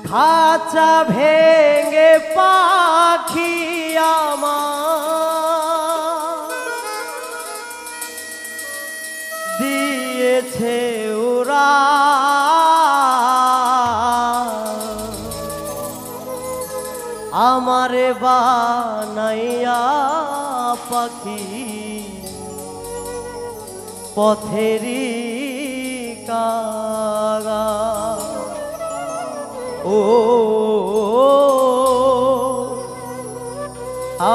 খাঁচা ভেঙে পাখি আমার দিয়েছে ওরা, আমারে বানাইয়া পাখি পথেরি কাগা। ও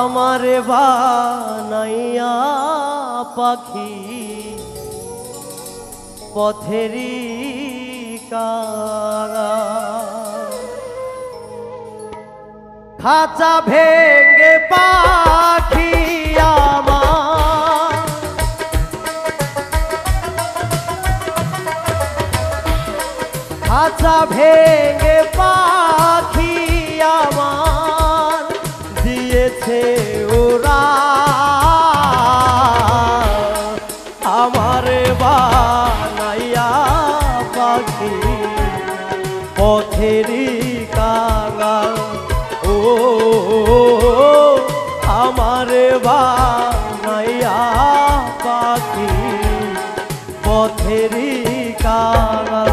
আমারে বানাইয়া পাখি পথেরি কাগা। খাঁচা ভেঙে পাখি আমার খাঁচা ভেঙে পাখি আমার দিয়েছে ওরা, আমারে বানাইয়া পাখি পথেরি কাঙা। ও আমারে বানাইয়া পাখি পথেরি কাঙা।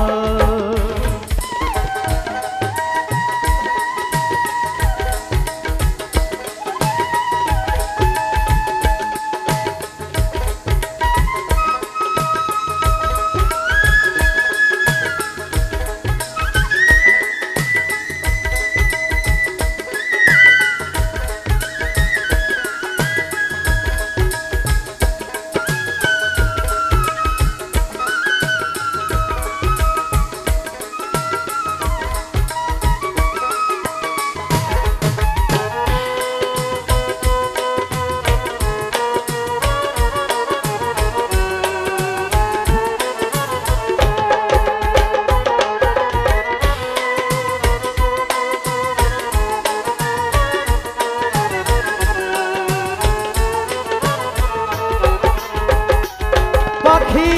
পাখি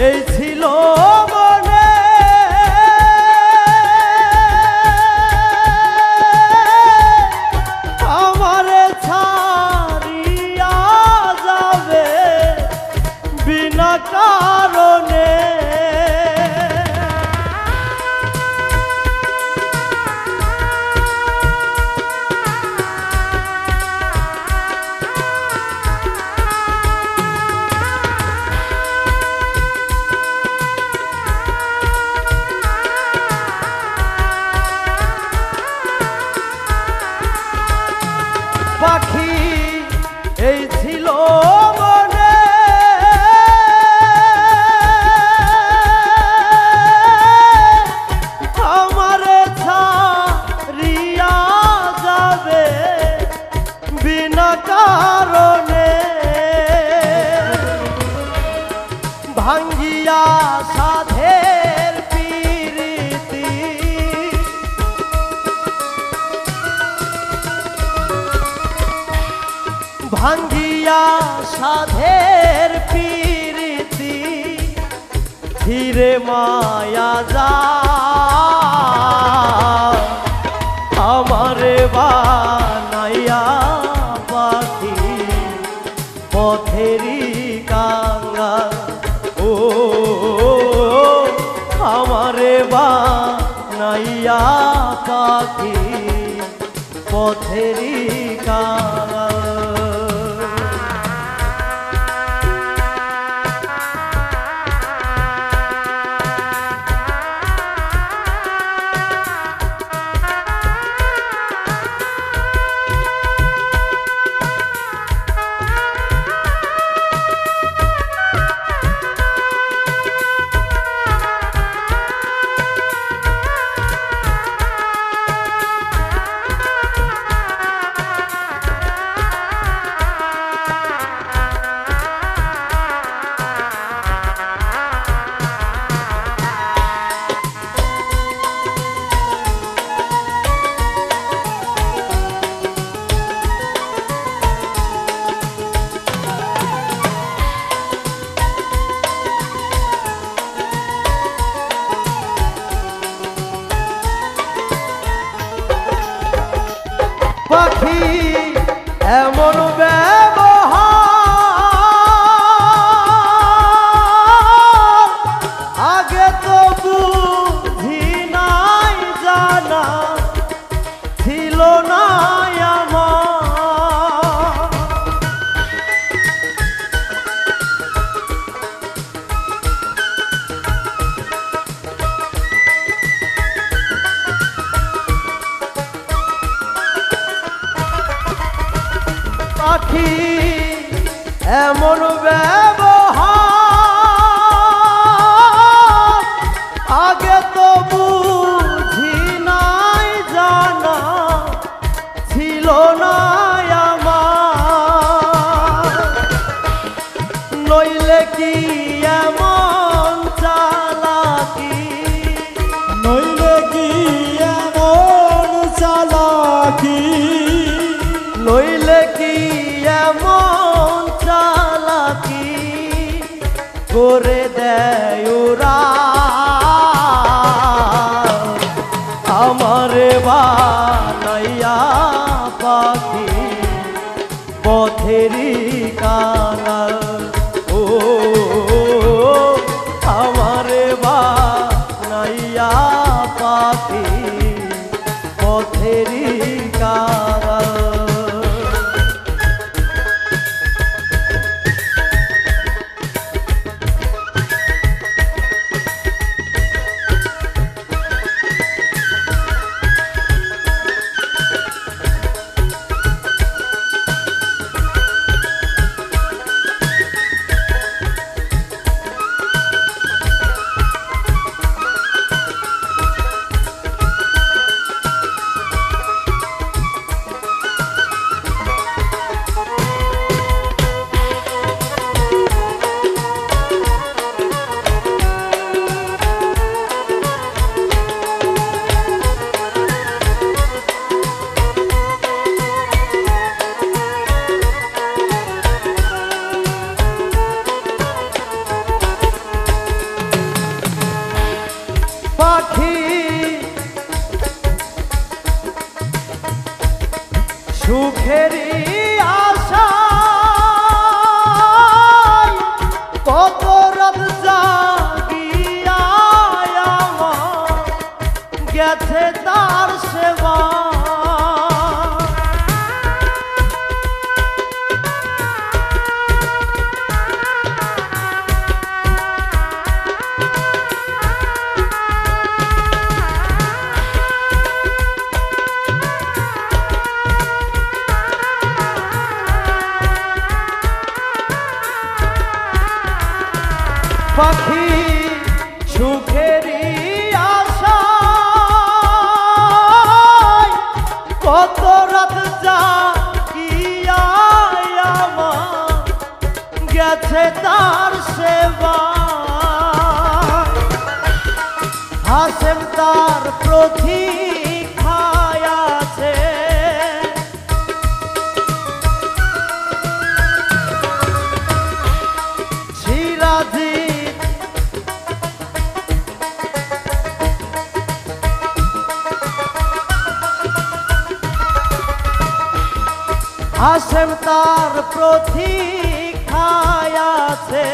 এই ছিল মনে আমারে ছাড়িয়া যাবে বিনা কারণে। পাখি এই ছিল মনে আমারে ছাড়িয়া যাবে বিনা কারণে। ভাঙ্গিয়া সাধের পিরিতি ভাঙ্গিয়া সাধের পিরিতি ধীরে মায়া যা আমারে বানাইয়া পাখি পথেরি কাঙা। ও আমারে বানাইয়া পাখি পথেরি কাঙা। পাখি এমন ব্যবহার আগে তো বুঝি নাই জানা ছিল না আমার। পাখি এমন ব্যবহার আগে তো বুঝি নাই জানা ছিল না আমার। নইলে কি এমন চালাকি, নইলে কি এমন চালাকি, নইলে কি এমন চালাকি করে দেয় ওরা আমারে বানাইয়া পাখি পথেরই কাঙাল। ও আমারে বানাইয়া পাখি পথেরই কাঙাল। পাখি সুখেরই আশা কত রাত জাগিয়া আমার গেছে তার সেবা। পাখি সুখেরই আশা কত রাত জাগিয়া আমার গেছে তার সেবা। হাসেম তার প্রতীক্ষায় আছে সিরাজিৎ হাসেম তার প্রতীক্ষায় আছে,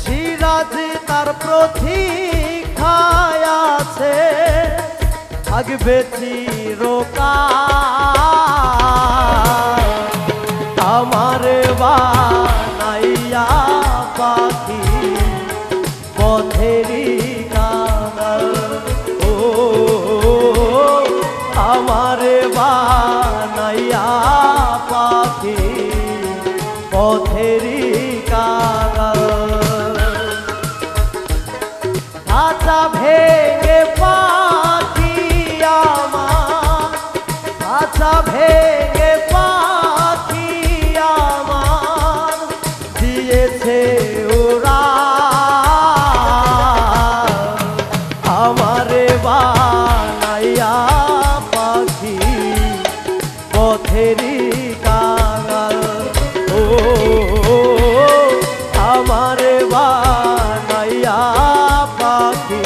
সিরাজিৎ তার প্রতীক্ষায় আছে, থাকবে চিরকাল আমারে বানাইয়া পাখি পথেরই কাঙাল। ও আমারে বানাইয়া পাখি পথেরই কাঙাল। খাঁচা ভেঙে পাখি আমার, খাঁচা ভেঙে পাখি আমার দিয়েছে ওরা আমারে বানাইয়া পাখি পথেরই কাঙাল। ও আমারে বানাইয়া পাখি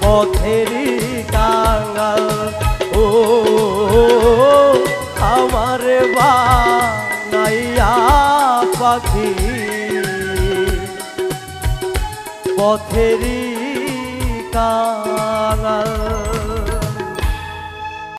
পথেরই কাঙাল। ও আমারে বানাইয়া পাখি পথেরি কাঙাল